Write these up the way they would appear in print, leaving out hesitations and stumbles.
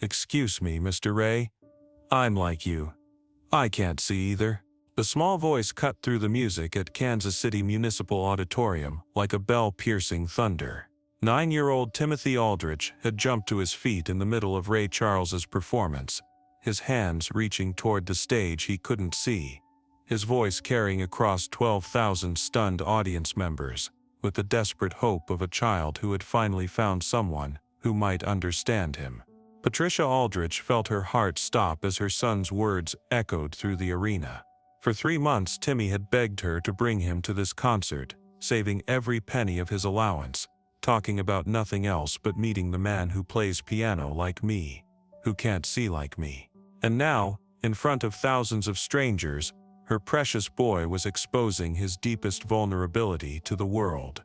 "Excuse me, Mr. Ray. I'm like you. I can't see either." The small voice cut through the music at Kansas City Municipal Auditorium like a bell-piercing thunder. 9-year-old Timothy Aldrich had jumped to his feet in the middle of Ray Charles's performance, his hands reaching toward the stage he couldn't see, his voice carrying across 12,000 stunned audience members, with the desperate hope of a child who had finally found someone who might understand him. Patricia Aldrich felt her heart stop as her son's words echoed through the arena. For 3 months Timmy had begged her to bring him to this concert, saving every penny of his allowance, talking about nothing else but meeting the man who plays piano like me, who can't see like me. And now, in front of thousands of strangers, her precious boy was exposing his deepest vulnerability to the world.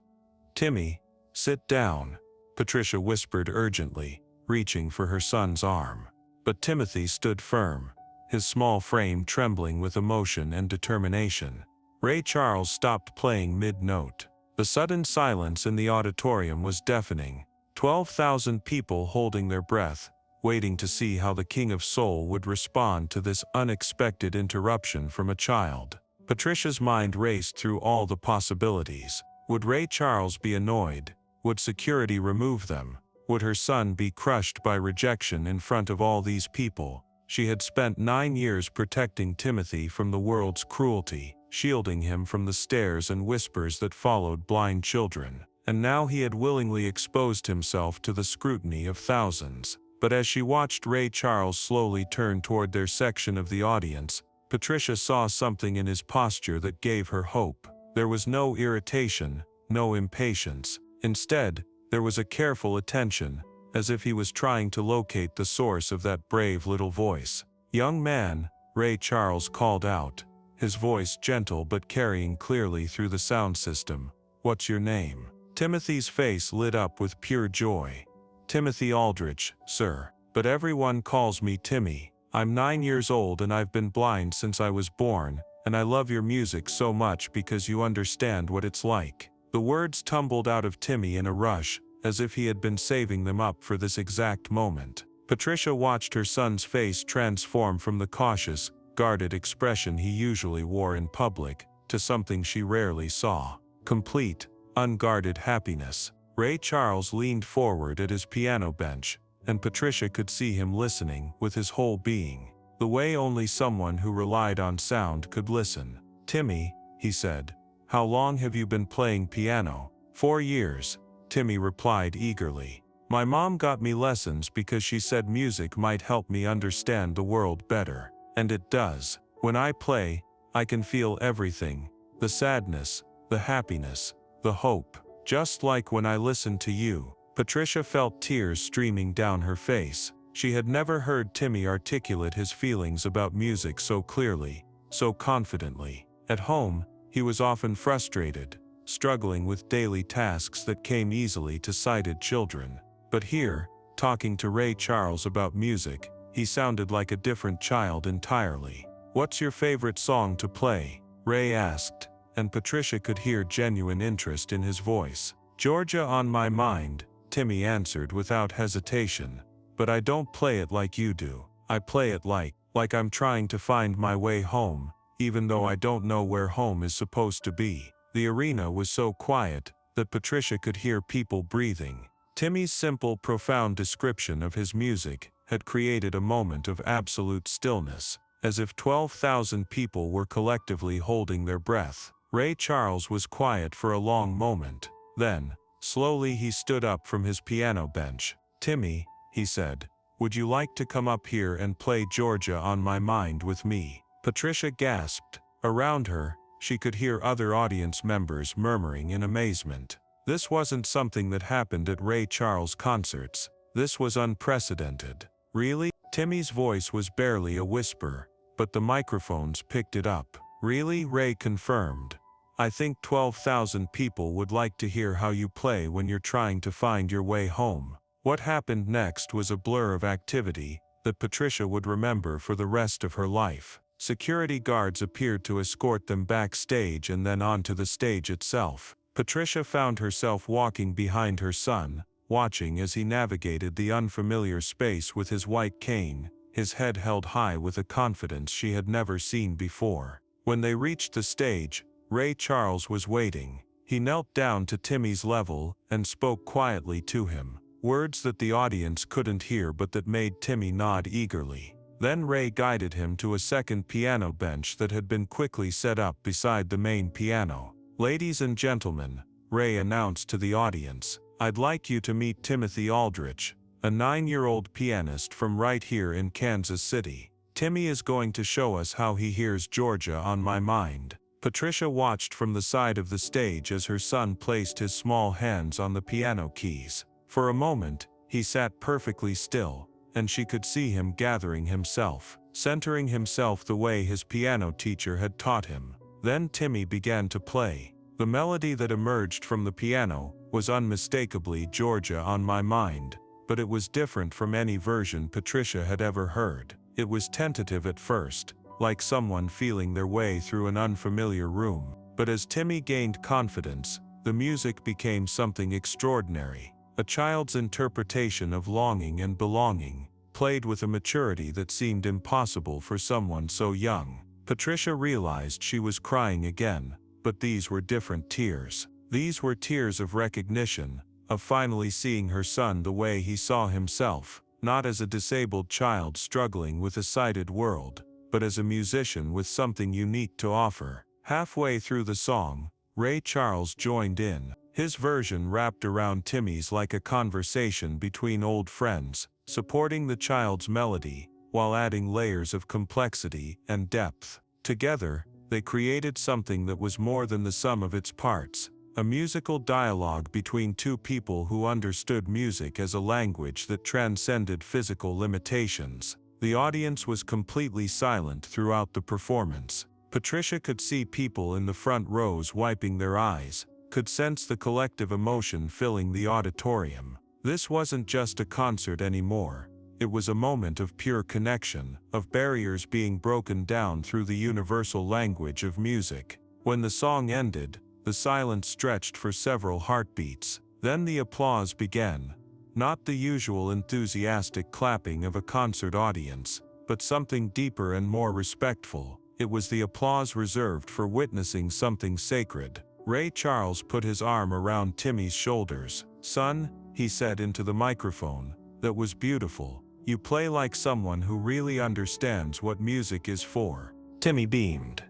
"Timmy, sit down," Patricia whispered urgently, reaching for her son's arm. But Timothy stood firm, his small frame trembling with emotion and determination. Ray Charles stopped playing mid-note. The sudden silence in the auditorium was deafening, 12,000 people holding their breath, waiting to see how the King of Soul would respond to this unexpected interruption from a child. Patricia's mind raced through all the possibilities. Would Ray Charles be annoyed? Would security remove them? Would her son be crushed by rejection in front of all these people? She had spent 9 years protecting Timothy from the world's cruelty, shielding him from the stares and whispers that followed blind children, and now he had willingly exposed himself to the scrutiny of thousands. But as she watched Ray Charles slowly turn toward their section of the audience, Patricia saw something in his posture that gave her hope. There was no irritation, no impatience. Instead, there was a careful attention, as if he was trying to locate the source of that brave little voice. "Young man," Ray Charles called out, his voice gentle but carrying clearly through the sound system. "What's your name?" Timothy's face lit up with pure joy. "Timothy Aldrich, sir. But everyone calls me Timmy. I'm 9 years old and I've been blind since I was born, and I love your music so much because you understand what it's like." The words tumbled out of Timmy in a rush, as if he had been saving them up for this exact moment. Patricia watched her son's face transform from the cautious, guarded expression he usually wore in public, to something she rarely saw: complete, unguarded happiness. Ray Charles leaned forward at his piano bench, and Patricia could see him listening with his whole being, the way only someone who relied on sound could listen. "Timmy," he said, "how long have you been playing piano?" 4 years. Timmy replied eagerly. "My mom got me lessons because she said music might help me understand the world better. And it does. When I play, I can feel everything. The sadness, the happiness, the hope. Just like when I listen to you." Patricia felt tears streaming down her face. She had never heard Timmy articulate his feelings about music so clearly, so confidently. At home, he was often frustrated, struggling with daily tasks that came easily to sighted children. But here, talking to Ray Charles about music, he sounded like a different child entirely. "What's your favorite song to play?" Ray asked, and Patricia could hear genuine interest in his voice. "Georgia on My Mind," Timmy answered without hesitation. "But I don't play it like you do. I play it like I'm trying to find my way home, even though I don't know where home is supposed to be." The arena was so quiet that Patricia could hear people breathing. Timmy's simple, profound description of his music had created a moment of absolute stillness, as if 12,000 people were collectively holding their breath. Ray Charles was quiet for a long moment. Then, slowly he stood up from his piano bench. "Timmy," he said, "would you like to come up here and play Georgia on My Mind with me?" Patricia gasped. Around her, she could hear other audience members murmuring in amazement. This wasn't something that happened at Ray Charles concerts. This was unprecedented. "Really?" Timmy's voice was barely a whisper, but the microphones picked it up. "Really?" Ray confirmed. "I think 12,000 people would like to hear how you play when you're trying to find your way home." What happened next was a blur of activity that Patricia would remember for the rest of her life. Security guards appeared to escort them backstage and then onto the stage itself. Patricia found herself walking behind her son, watching as he navigated the unfamiliar space with his white cane, his head held high with a confidence she had never seen before. When they reached the stage, Ray Charles was waiting. He knelt down to Timmy's level and spoke quietly to him, words that the audience couldn't hear but that made Timmy nod eagerly. Then Ray guided him to a second piano bench that had been quickly set up beside the main piano. "Ladies and gentlemen," Ray announced to the audience, "I'd like you to meet Timothy Aldrich, a 9-year-old pianist from right here in Kansas City. Timmy is going to show us how he hears Georgia on My Mind." Patricia watched from the side of the stage as her son placed his small hands on the piano keys. For a moment, he sat perfectly still, and she could see him gathering himself, centering himself the way his piano teacher had taught him. Then Timmy began to play. The melody that emerged from the piano was unmistakably Georgia on My Mind, but it was different from any version Patricia had ever heard. It was tentative at first, like someone feeling their way through an unfamiliar room. But as Timmy gained confidence, the music became something extraordinary. A child's interpretation of longing and belonging, played with a maturity that seemed impossible for someone so young. Patricia realized she was crying again, but these were different tears. These were tears of recognition, of finally seeing her son the way he saw himself, not as a disabled child struggling with a sighted world, but as a musician with something unique to offer. Halfway through the song, Ray Charles joined in. His version wrapped around Timmy's like a conversation between old friends, supporting the child's melody, while adding layers of complexity and depth. Together, they created something that was more than the sum of its parts, a musical dialogue between two people who understood music as a language that transcended physical limitations. The audience was completely silent throughout the performance. Patricia could see people in the front rows wiping their eyes, could sense the collective emotion filling the auditorium. This wasn't just a concert anymore. It was a moment of pure connection, of barriers being broken down through the universal language of music. When the song ended, the silence stretched for several heartbeats. Then the applause began. Not the usual enthusiastic clapping of a concert audience, but something deeper and more respectful. It was the applause reserved for witnessing something sacred. Ray Charles put his arm around Timmy's shoulders. "Son," he said into the microphone, "that was beautiful. You play like someone who really understands what music is for." Timmy beamed.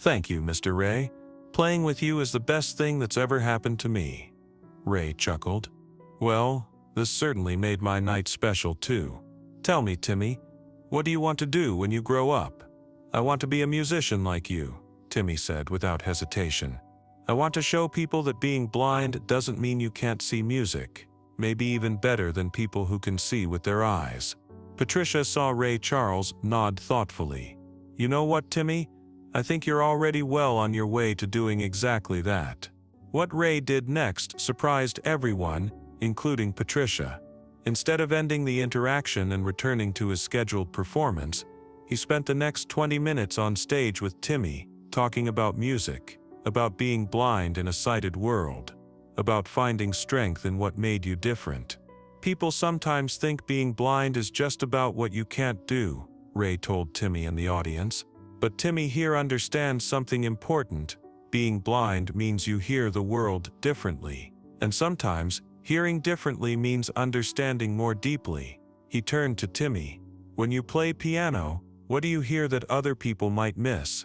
"Thank you, Mr. Ray. Playing with you is the best thing that's ever happened to me." Ray chuckled. "Well, this certainly made my night special too. Tell me, Timmy, what do you want to do when you grow up?" "I want to be a musician like you," Timmy said without hesitation. "I want to show people that being blind doesn't mean you can't see music, maybe even better than people who can see with their eyes." Patricia saw Ray Charles nod thoughtfully. "You know what, Timmy? I think you're already well on your way to doing exactly that." What Ray did next surprised everyone, including Patricia. Instead of ending the interaction and returning to his scheduled performance, he spent the next 20 minutes on stage with Timmy, talking about music, about being blind in a sighted world, about finding strength in what made you different. "People sometimes think being blind is just about what you can't do," Ray told Timmy and the audience. "But Timmy here understands something important. Being blind means you hear the world differently. And sometimes, hearing differently means understanding more deeply." He turned to Timmy. "When you play piano, what do you hear that other people might miss?"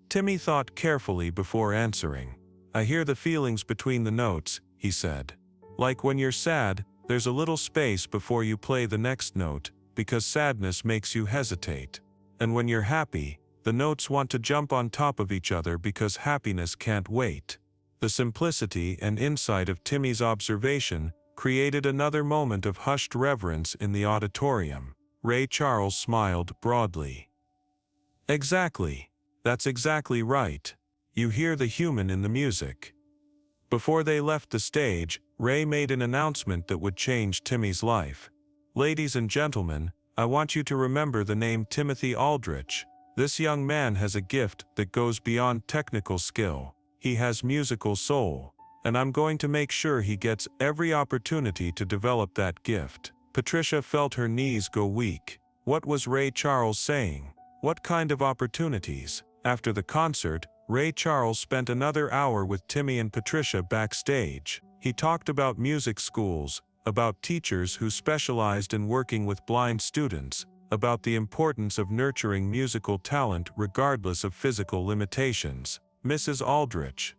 Timmy thought carefully before answering. "I hear the feelings between the notes," he said. "Like when you're sad, there's a little space before you play the next note, because sadness makes you hesitate. And when you're happy, the notes want to jump on top of each other because happiness can't wait." The simplicity and insight of Timmy's observation created another moment of hushed reverence in the auditorium. Ray Charles smiled broadly. "Exactly. That's exactly right. You hear the human in the music." Before they left the stage, Ray made an announcement that would change Timmy's life. "Ladies and gentlemen, I want you to remember the name Timothy Aldrich. This young man has a gift that goes beyond technical skill. He has musical soul. and I'm going to make sure he gets every opportunity to develop that gift." Patricia felt her knees go weak. What was Ray Charles saying? What kind of opportunities? After the concert, Ray Charles spent another hour with Timmy and Patricia backstage. He talked about music schools, about teachers who specialized in working with blind students, about the importance of nurturing musical talent regardless of physical limitations. "Mrs. Aldrich,"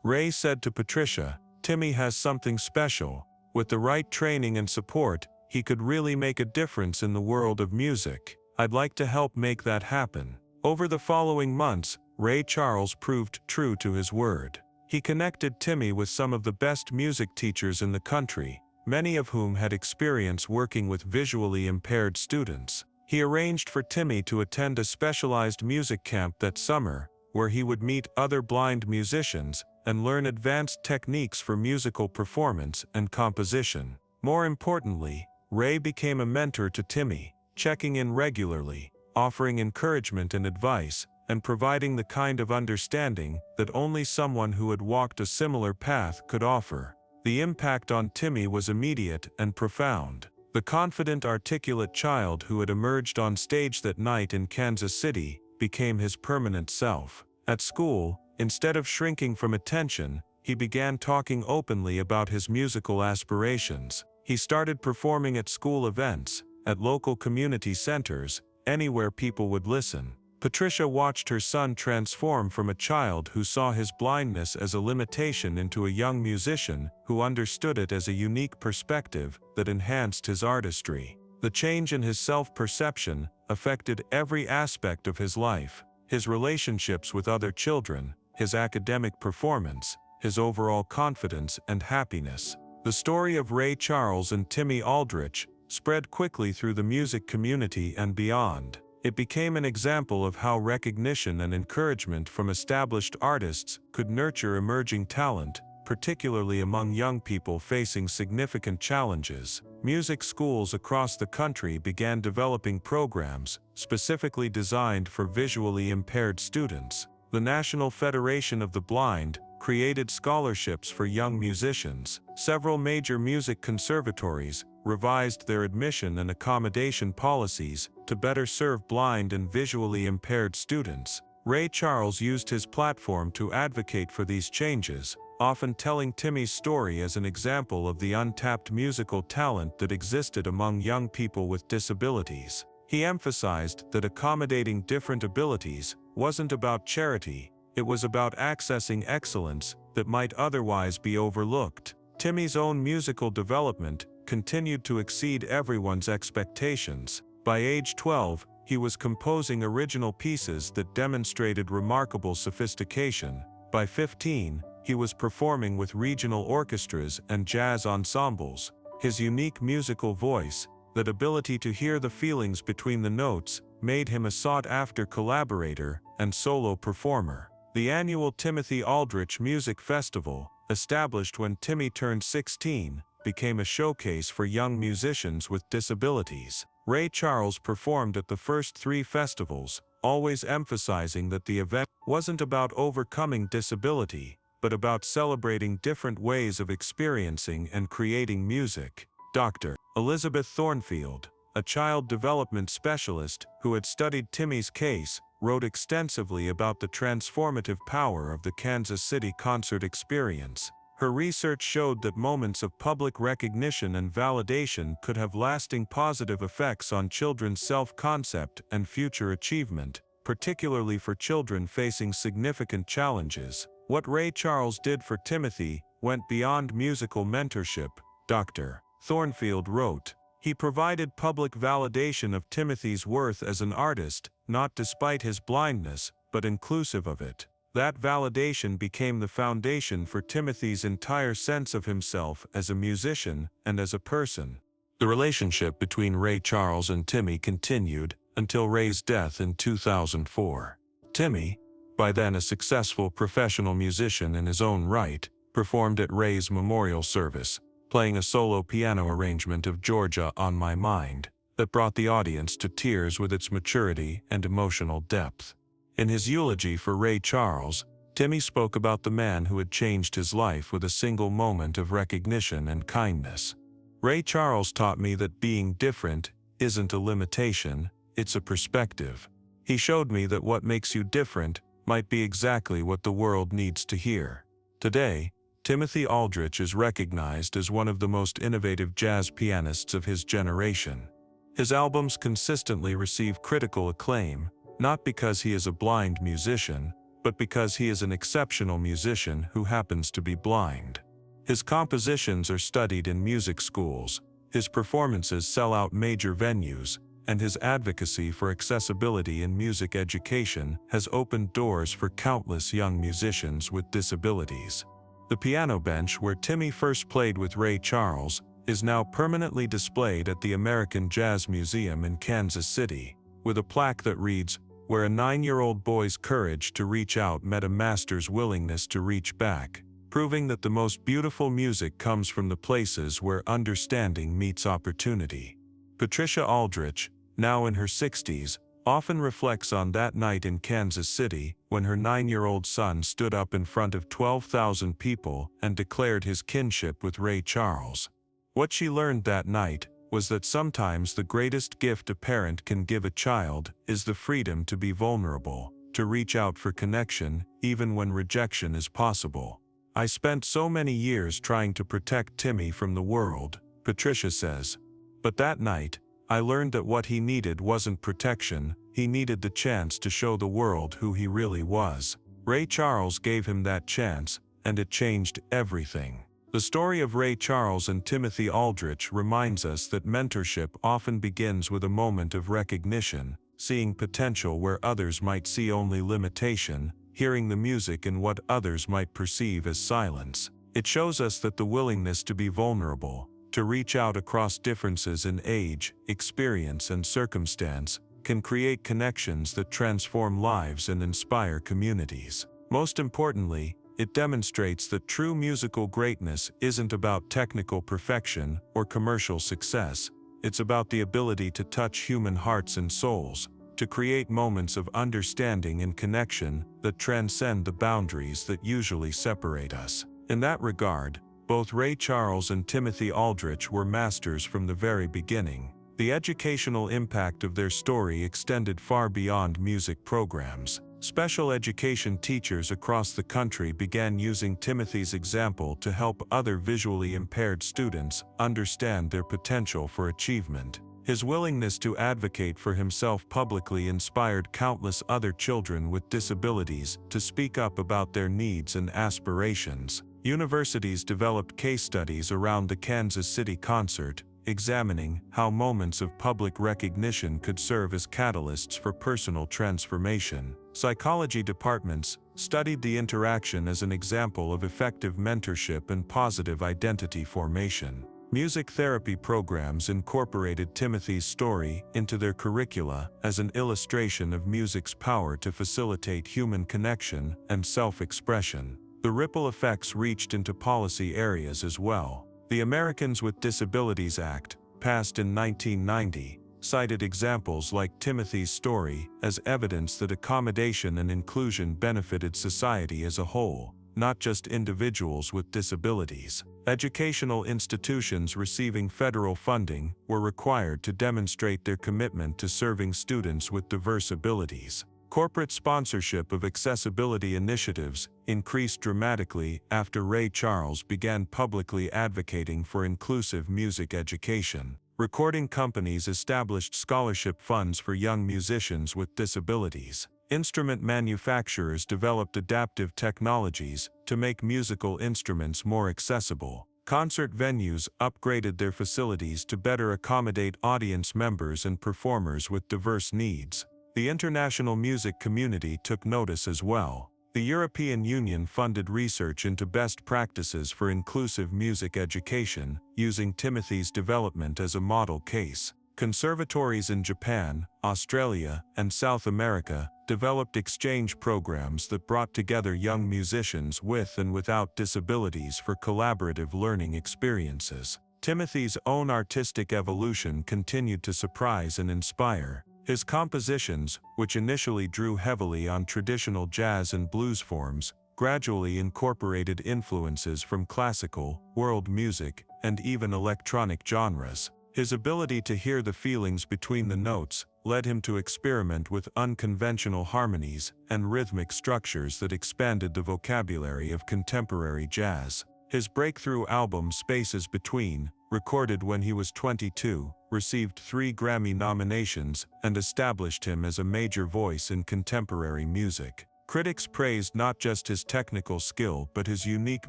Ray said to Patricia, "Timmy has something special. With the right training and support, he could really make a difference in the world of music. I'd like to help make that happen." Over the following months, Ray Charles proved true to his word. He connected Timmy with some of the best music teachers in the country, many of whom had experience working with visually impaired students. He arranged for Timmy to attend a specialized music camp that summer, where he would meet other blind musicians and learn advanced techniques for musical performance and composition. More importantly, Ray became a mentor to Timmy, checking in regularly, offering encouragement and advice, and providing the kind of understanding that only someone who had walked a similar path could offer. The impact on Timmy was immediate and profound. The confident, articulate child who had emerged on stage that night in Kansas City became his permanent self. At school, instead of shrinking from attention, he began talking openly about his musical aspirations. He started performing at school events, at local community centers, anywhere people would listen. Patricia watched her son transform from a child who saw his blindness as a limitation into a young musician who understood it as a unique perspective that enhanced his artistry. The change in his self-perception affected every aspect of his life: his relationships with other children, his academic performance, his overall confidence and happiness. The story of Ray Charles and Timmy Aldrich spread quickly through the music community and beyond. It became an example of how recognition and encouragement from established artists could nurture emerging talent, particularly among young people facing significant challenges. Music schools across the country began developing programs specifically designed for visually impaired students. The National Federation of the Blind created scholarships for young musicians. Several major music conservatories revised their admission and accommodation policies to better serve blind and visually impaired students. Ray Charles used his platform to advocate for these changes, often telling Timmy's story as an example of the untapped musical talent that existed among young people with disabilities. He emphasized that accommodating different abilities wasn't about charity, it was about accessing excellence that might otherwise be overlooked. Timmy's own musical development continued to exceed everyone's expectations. By age 12, he was composing original pieces that demonstrated remarkable sophistication. By 15, he was performing with regional orchestras and jazz ensembles. His unique musical voice, that ability to hear the feelings between the notes, made him a sought-after collaborator and solo performer. The annual Timothy Aldrich Music Festival, established when Timmy turned 16, became a showcase for young musicians with disabilities. Ray Charles performed at the first 3 festivals, always emphasizing that the event wasn't about overcoming disability, but about celebrating different ways of experiencing and creating music. Dr. Elizabeth Thornfield, a child development specialist who had studied Timmy's case, wrote extensively about the transformative power of the Kansas City concert experience. Her research showed that moments of public recognition and validation could have lasting positive effects on children's self-concept and future achievement, particularly for children facing significant challenges. What Ray Charles did for Timothy went beyond musical mentorship, Dr. Thornfield wrote. He provided public validation of Timothy's worth as an artist, not despite his blindness, but inclusive of it. That validation became the foundation for Timothy's entire sense of himself as a musician and as a person. The relationship between Ray Charles and Timmy continued until Ray's death in 2004. Timmy, by then a successful professional musician in his own right, performed at Ray's memorial service, playing a solo piano arrangement of Georgia on My Mind that brought the audience to tears with its maturity and emotional depth. In his eulogy for Ray Charles, Timmy spoke about the man who had changed his life with a single moment of recognition and kindness. Ray Charles taught me that being different isn't a limitation, it's a perspective. He showed me that what makes you different might be exactly what the world needs to hear. Today, Timothy Aldrich is recognized as one of the most innovative jazz pianists of his generation. His albums consistently receive critical acclaim, not because he is a blind musician, but because he is an exceptional musician who happens to be blind. His compositions are studied in music schools, his performances sell out major venues, and his advocacy for accessibility in music education has opened doors for countless young musicians with disabilities. The piano bench where Timmy first played with Ray Charles is now permanently displayed at the American Jazz Museum in Kansas City, with a plaque that reads, "Where a 9-year-old boy's courage to reach out met a master's willingness to reach back," proving that the most beautiful music comes from the places where understanding meets opportunity. Patricia Aldrich, now in her 60s, often reflects on that night in Kansas City when her 9-year-old son stood up in front of 12,000 people and declared his kinship with Ray Charles. What she learned that night was that sometimes the greatest gift a parent can give a child is the freedom to be vulnerable, to reach out for connection, even when rejection is possible. "I spent so many years trying to protect Timmy from the world," Patricia says. "But that night, I learned that what he needed wasn't protection, he needed the chance to show the world who he really was. Ray Charles gave him that chance, and it changed everything." The story of Ray Charles and Timothy Aldrich reminds us that mentorship often begins with a moment of recognition, seeing potential where others might see only limitation, hearing the music in what others might perceive as silence. It shows us that the willingness to be vulnerable, to reach out across differences in age, experience, and circumstance, can create connections that transform lives and inspire communities. Most importantly, it demonstrates that true musical greatness isn't about technical perfection or commercial success, it's about the ability to touch human hearts and souls, to create moments of understanding and connection that transcend the boundaries that usually separate us. In that regard, both Ray Charles and Timothy Aldrich were masters from the very beginning. The educational impact of their story extended far beyond music programs. Special education teachers across the country began using Timothy's example to help other visually impaired students understand their potential for achievement. His willingness to advocate for himself publicly inspired countless other children with disabilities to speak up about their needs and aspirations. Universities developed case studies around the Kansas City concert, examining how moments of public recognition could serve as catalysts for personal transformation. Psychology departments studied the interaction as an example of effective mentorship and positive identity formation. Music therapy programs incorporated Timothy's story into their curricula as an illustration of music's power to facilitate human connection and self-expression. The ripple effects reached into policy areas as well. The Americans with Disabilities Act, passed in 1990, cited examples like Timothy's story as evidence that accommodation and inclusion benefited society as a whole, not just individuals with disabilities. Educational institutions receiving federal funding were required to demonstrate their commitment to serving students with diverse abilities. Corporate sponsorship of accessibility initiatives increased dramatically after Ray Charles began publicly advocating for inclusive music education. Recording companies established scholarship funds for young musicians with disabilities. Instrument manufacturers developed adaptive technologies to make musical instruments more accessible. Concert venues upgraded their facilities to better accommodate audience members and performers with diverse needs. The international music community took notice as well. The European Union funded research into best practices for inclusive music education, using Timothy's development as a model case. Conservatories in Japan, Australia, and South America developed exchange programs that brought together young musicians with and without disabilities for collaborative learning experiences. Timothy's own artistic evolution continued to surprise and inspire. His compositions, which initially drew heavily on traditional jazz and blues forms, gradually incorporated influences from classical, world music, and even electronic genres. His ability to hear the feelings between the notes led him to experiment with unconventional harmonies and rhythmic structures that expanded the vocabulary of contemporary jazz. His breakthrough album Spaces Between, recorded when he was 22, received 3 Grammy nominations and established him as a major voice in contemporary music. Critics praised not just his technical skill but his unique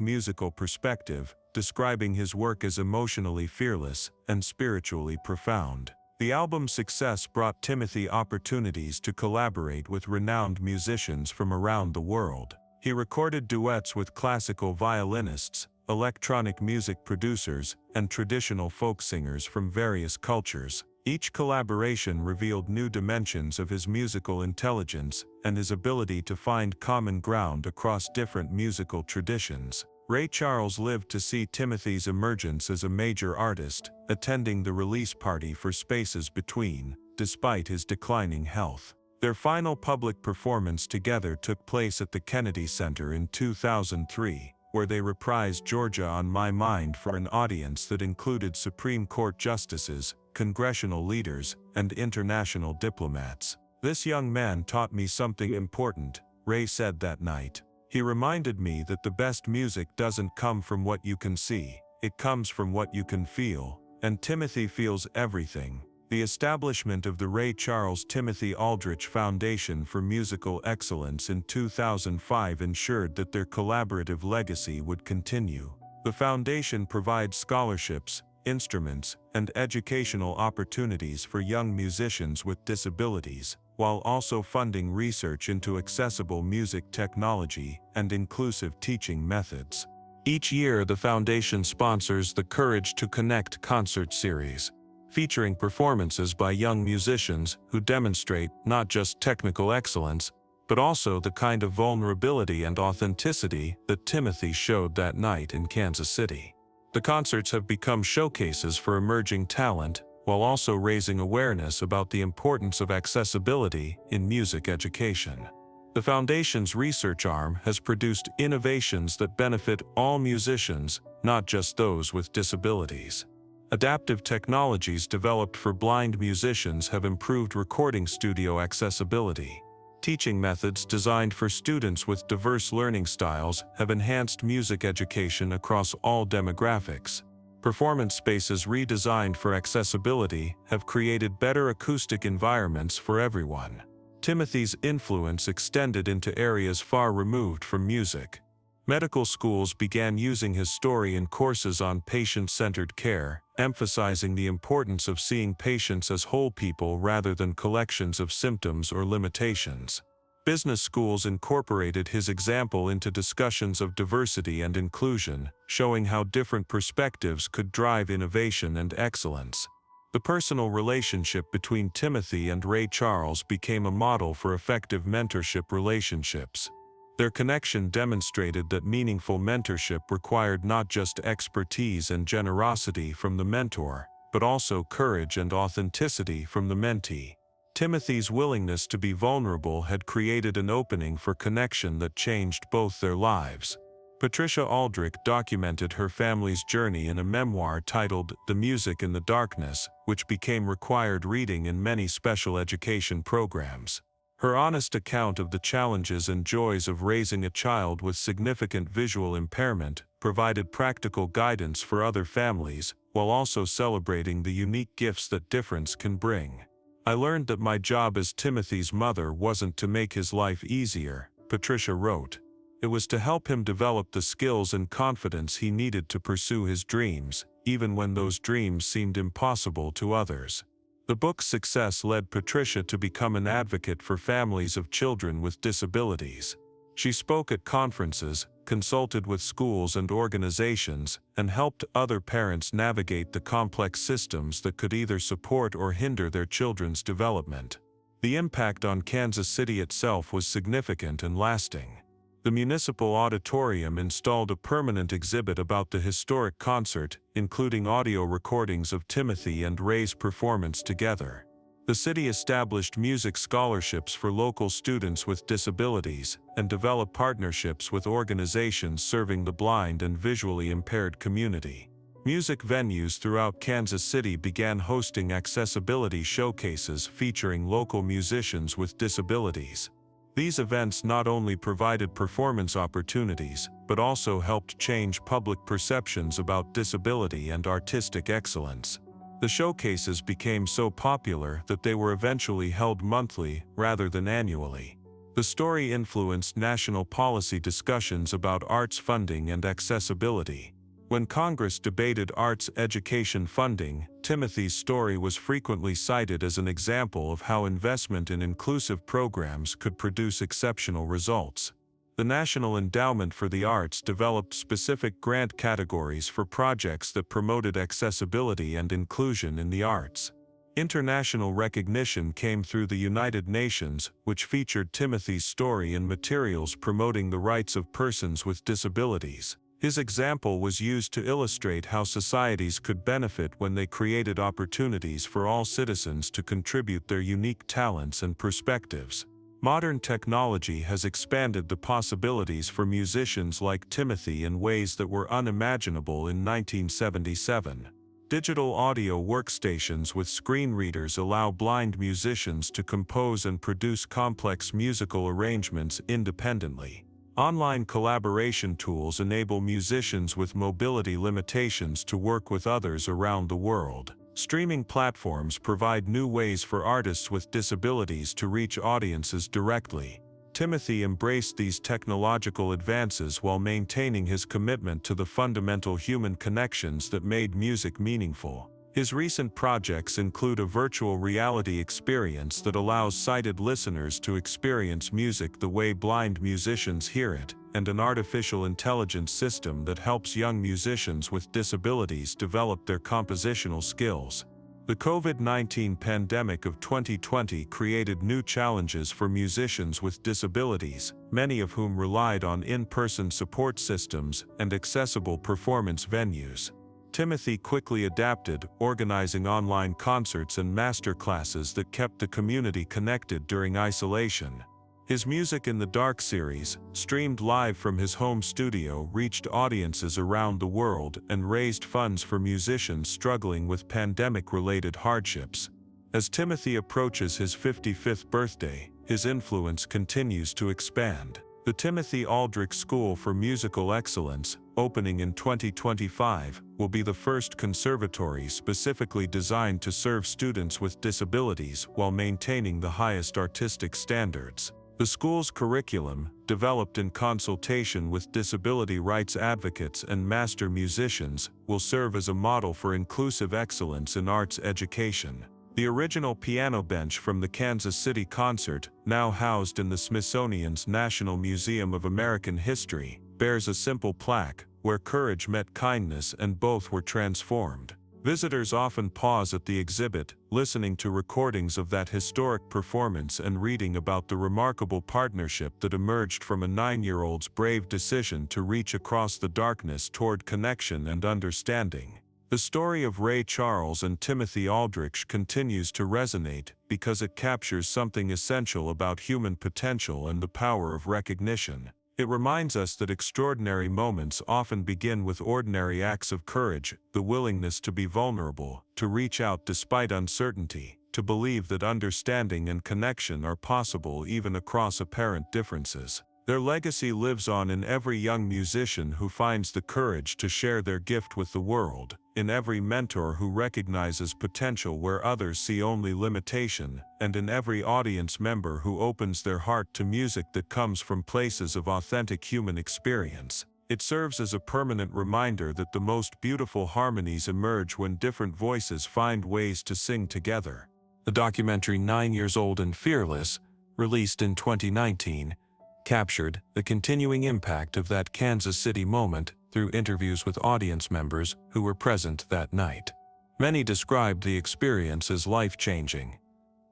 musical perspective, describing his work as emotionally fearless and spiritually profound. The album's success brought Timothy opportunities to collaborate with renowned musicians from around the world. He recorded duets with classical violinists, electronic music producers, and traditional folk singers from various cultures. Each collaboration revealed new dimensions of his musical intelligence and his ability to find common ground across different musical traditions. Ray Charles lived to see Timothy's emergence as a major artist, attending the release party for Spaces Between, despite his declining health. Their final public performance together took place at the Kennedy Center in 2003, where they reprised Georgia on My Mind for an audience that included Supreme Court justices, congressional leaders, and international diplomats. "This young man taught me something important," Ray said that night. "He reminded me that the best music doesn't come from what you can see, it comes from what you can feel, and Timothy feels everything." The establishment of the Ray Charles Timothy Aldrich Foundation for Musical Excellence in 2005 ensured that their collaborative legacy would continue. The foundation provides scholarships, instruments, and educational opportunities for young musicians with disabilities, while also funding research into accessible music technology and inclusive teaching methods. Each year, the foundation sponsors the Courage to Connect concert series, featuring performances by young musicians who demonstrate not just technical excellence, but also the kind of vulnerability and authenticity that Timothy showed that night in Kansas City. The concerts have become showcases for emerging talent, while also raising awareness about the importance of accessibility in music education. The Foundation's research arm has produced innovations that benefit all musicians, not just those with disabilities. Adaptive technologies developed for blind musicians have improved recording studio accessibility. Teaching methods designed for students with diverse learning styles have enhanced music education across all demographics. Performance spaces redesigned for accessibility have created better acoustic environments for everyone. Timothy's influence extended into areas far removed from music. Medical schools began using his story in courses on patient-centered care, emphasizing the importance of seeing patients as whole people rather than collections of symptoms or limitations. Business schools incorporated his example into discussions of diversity and inclusion, showing how different perspectives could drive innovation and excellence. The personal relationship between Timothy and Ray Charles became a model for effective mentorship relationships. Their connection demonstrated that meaningful mentorship required not just expertise and generosity from the mentor, but also courage and authenticity from the mentee. Timothy's willingness to be vulnerable had created an opening for connection that changed both their lives. Patricia Aldrich documented her family's journey in a memoir titled The Music in the Darkness, which became required reading in many special education programs. Her honest account of the challenges and joys of raising a child with significant visual impairment provided practical guidance for other families, while also celebrating the unique gifts that difference can bring. "I learned that my job as Timothy's mother wasn't to make his life easier," Patricia wrote. "It was to help him develop the skills and confidence he needed to pursue his dreams, even when those dreams seemed impossible to others." The book's success led Patricia to become an advocate for families of children with disabilities. She spoke at conferences, consulted with schools and organizations, and helped other parents navigate the complex systems that could either support or hinder their children's development. The impact on Kansas City itself was significant and lasting. The municipal auditorium installed a permanent exhibit about the historic concert, including audio recordings of Timothy and Ray's performance together. The city established music scholarships for local students with disabilities and developed partnerships with organizations serving the blind and visually impaired community. Music venues throughout Kansas City began hosting accessibility showcases featuring local musicians with disabilities. These events not only provided performance opportunities, but also helped change public perceptions about disability and artistic excellence. The showcases became so popular that they were eventually held monthly rather than annually. The story influenced national policy discussions about arts funding and accessibility. When Congress debated arts education funding, Timothy's story was frequently cited as an example of how investment in inclusive programs could produce exceptional results. The National Endowment for the Arts developed specific grant categories for projects that promoted accessibility and inclusion in the arts. International recognition came through the United Nations, which featured Timothy's story in materials promoting the rights of persons with disabilities. His example was used to illustrate how societies could benefit when they created opportunities for all citizens to contribute their unique talents and perspectives. Modern technology has expanded the possibilities for musicians like Timothy in ways that were unimaginable in 1977. Digital audio workstations with screen readers allow blind musicians to compose and produce complex musical arrangements independently. Online collaboration tools enable musicians with mobility limitations to work with others around the world. Streaming platforms provide new ways for artists with disabilities to reach audiences directly. Timothy embraced these technological advances while maintaining his commitment to the fundamental human connections that made music meaningful. His recent projects include a virtual reality experience that allows sighted listeners to experience music the way blind musicians hear it, and an artificial intelligence system that helps young musicians with disabilities develop their compositional skills. The COVID-19 pandemic of 2020 created new challenges for musicians with disabilities, many of whom relied on in-person support systems and accessible performance venues. Timothy quickly adapted, organizing online concerts and masterclasses that kept the community connected during isolation. His Music in the Dark series, streamed live from his home studio, reached audiences around the world and raised funds for musicians struggling with pandemic-related hardships. As Timothy approaches his 55th birthday, his influence continues to expand. The Timothy Aldrich School for Musical Excellence, opening in 2025, will be the first conservatory specifically designed to serve students with disabilities while maintaining the highest artistic standards. The school's curriculum, developed in consultation with disability rights advocates and master musicians, will serve as a model for inclusive excellence in arts education. The original piano bench from the Kansas City concert, now housed in the Smithsonian's National Museum of American History, bears a simple plaque, "Where courage met kindness and both were transformed." Visitors often pause at the exhibit, listening to recordings of that historic performance and reading about the remarkable partnership that emerged from a 9-year-old's brave decision to reach across the darkness toward connection and understanding. The story of Ray Charles and Timothy Aldrich continues to resonate because it captures something essential about human potential and the power of recognition. It reminds us that extraordinary moments often begin with ordinary acts of courage, the willingness to be vulnerable, to reach out despite uncertainty, to believe that understanding and connection are possible even across apparent differences. Their legacy lives on in every young musician who finds the courage to share their gift with the world, in every mentor who recognizes potential where others see only limitation, and in every audience member who opens their heart to music that comes from places of authentic human experience. It serves as a permanent reminder that the most beautiful harmonies emerge when different voices find ways to sing together. The documentary 9 Years Old and Fearless, released in 2019, captured the continuing impact of that Kansas City moment through interviews with audience members who were present that night. Many described the experience as life-changing,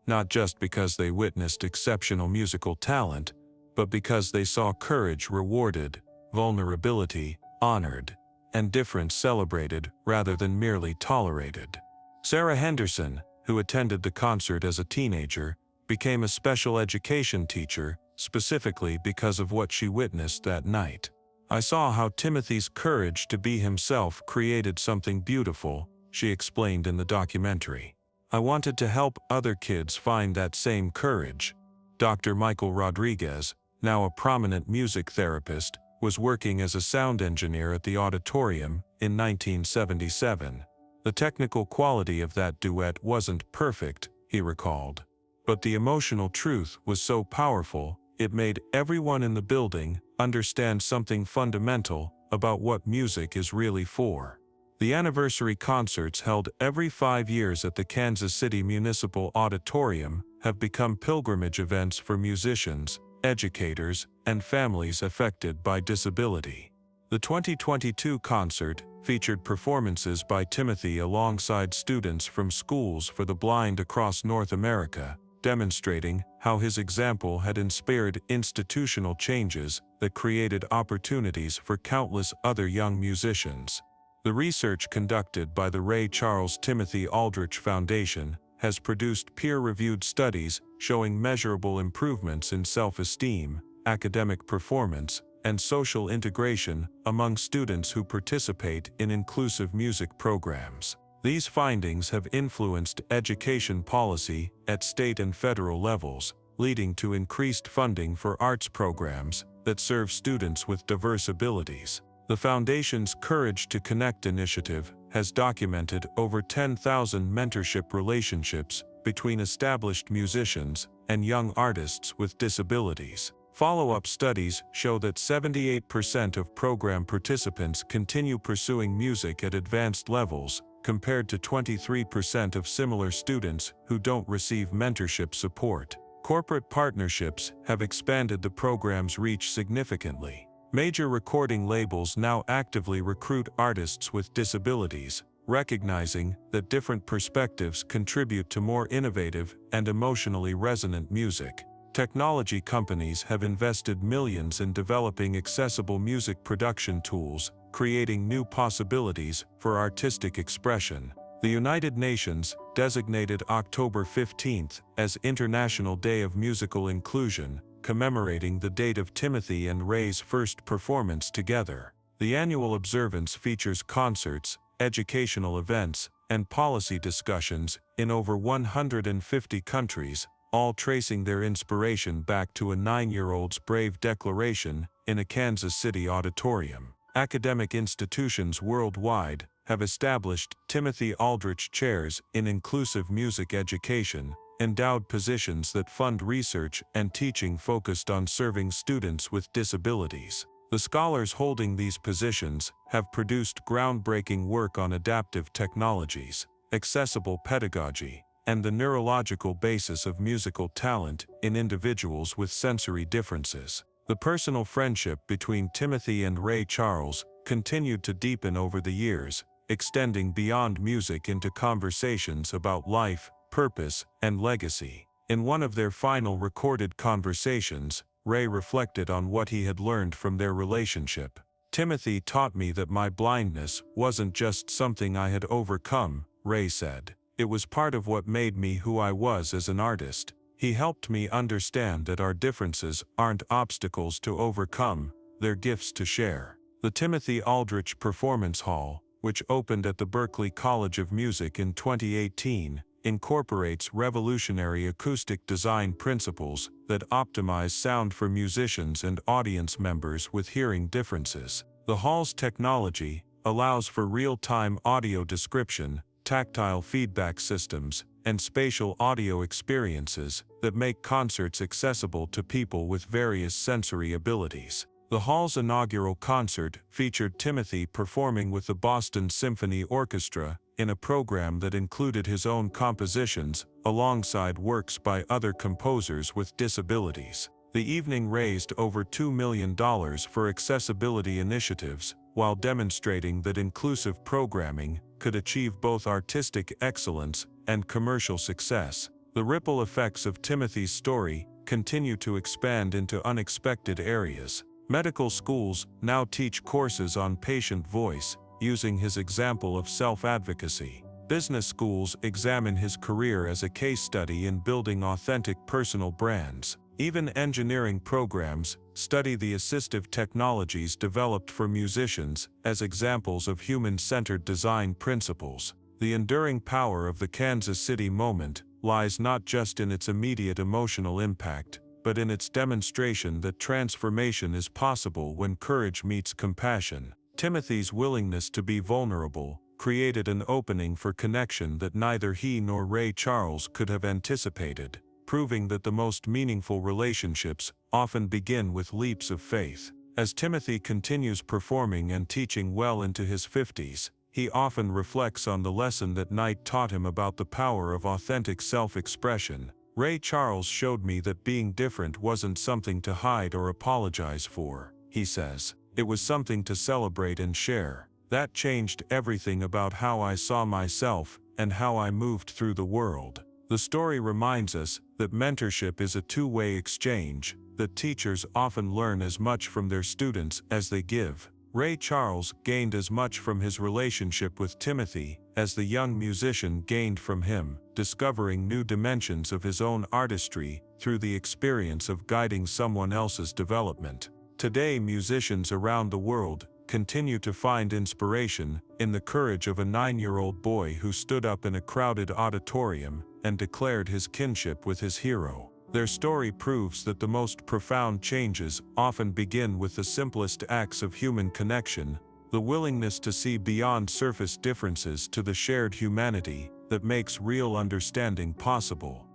not just because they witnessed exceptional musical talent, but because they saw courage rewarded, vulnerability honored, and difference celebrated rather than merely tolerated. Sarah Henderson, who attended the concert as a teenager, became a special education teacher, specifically because of what she witnessed that night. "I saw how Timothy's courage to be himself created something beautiful," she explained in the documentary. "I wanted to help other kids find that same courage." Dr. Michael Rodriguez, now a prominent music therapist, was working as a sound engineer at the auditorium in 1977. "The technical quality of that duet wasn't perfect," he recalled. "But the emotional truth was so powerful, it made everyone in the building understand something fundamental about what music is really for." The anniversary concerts held every 5 years at the Kansas City Municipal Auditorium have become pilgrimage events for musicians, educators, and families affected by disability. The 2022 concert featured performances by Timothy alongside students from schools for the blind across North America, demonstrating how his example had inspired institutional changes that created opportunities for countless other young musicians. The research conducted by the Ray Charles Timothy Aldrich Foundation has produced peer-reviewed studies showing measurable improvements in self-esteem, academic performance, and social integration among students who participate in inclusive music programs. These findings have influenced education policy at state and federal levels, leading to increased funding for arts programs that serve students with diverse abilities. The Foundation's Courage to Connect initiative has documented over 10,000 mentorship relationships between established musicians and young artists with disabilities. Follow-up studies show that 78% of program participants continue pursuing music at advanced levels, compared to 23% of similar students who don't receive mentorship support. Corporate partnerships have expanded the program's reach significantly. Major recording labels now actively recruit artists with disabilities, recognizing that different perspectives contribute to more innovative and emotionally resonant music. Technology companies have invested millions in developing accessible music production tools, creating new possibilities for artistic expression. The United Nations designated October 15th as International Day of Musical Inclusion, commemorating the date of Timothy and Ray's first performance together. The annual observance features concerts, educational events, and policy discussions in over 150 countries, all tracing their inspiration back to a 9-year-old's brave declaration in a Kansas City auditorium. Academic institutions worldwide have established Timothy Aldrich chairs in inclusive music education, endowed positions that fund research and teaching focused on serving students with disabilities. The scholars holding these positions have produced groundbreaking work on adaptive technologies, accessible pedagogy, and the neurological basis of musical talent in individuals with sensory differences. The personal friendship between Timothy and Ray Charles continued to deepen over the years, extending beyond music into conversations about life, purpose, and legacy. In one of their final recorded conversations, Ray reflected on what he had learned from their relationship. "Timothy taught me that my blindness wasn't just something I had overcome," Ray said. "It was part of what made me who I was as an artist. He helped me understand that our differences aren't obstacles to overcome, they're gifts to share." The Timothy Aldrich Performance Hall, which opened at the Berklee College of Music in 2018, incorporates revolutionary acoustic design principles that optimize sound for musicians and audience members with hearing differences. The hall's technology allows for real-time audio description, tactile feedback systems, and spatial audio experiences that make concerts accessible to people with various sensory abilities. The hall's inaugural concert featured Timothy performing with the Boston Symphony Orchestra in a program that included his own compositions alongside works by other composers with disabilities. The evening raised over $2 million for accessibility initiatives, while demonstrating that inclusive programming could achieve both artistic excellence and commercial success. The ripple effects of Timothy's story continue to expand into unexpected areas. Medical schools now teach courses on patient voice, using his example of self-advocacy. Business schools examine his career as a case study in building authentic personal brands. Even engineering programs study the assistive technologies developed for musicians as examples of human-centered design principles. The enduring power of the Kansas City moment lies not just in its immediate emotional impact, but in its demonstration that transformation is possible when courage meets compassion. Timothy's willingness to be vulnerable created an opening for connection that neither he nor Ray Charles could have anticipated, proving that the most meaningful relationships often begin with leaps of faith. As Timothy continues performing and teaching well into his 50s, he often reflects on the lesson that night taught him about the power of authentic self-expression. Ray Charles showed me that being different wasn't something to hide or apologize for, he says. It was something to celebrate and share. That changed everything about how I saw myself and how I moved through the world. The story reminds us that mentorship is a two-way exchange, that teachers often learn as much from their students as they give. Ray Charles gained as much from his relationship with Timothy as the young musician gained from him, discovering new dimensions of his own artistry through the experience of guiding someone else's development. Today, musicians around the world continue to find inspiration in the courage of a 9-year-old boy who stood up in a crowded auditorium and declared his kinship with his hero. Their story proves that the most profound changes often begin with the simplest acts of human connection, the willingness to see beyond surface differences to the shared humanity that makes real understanding possible.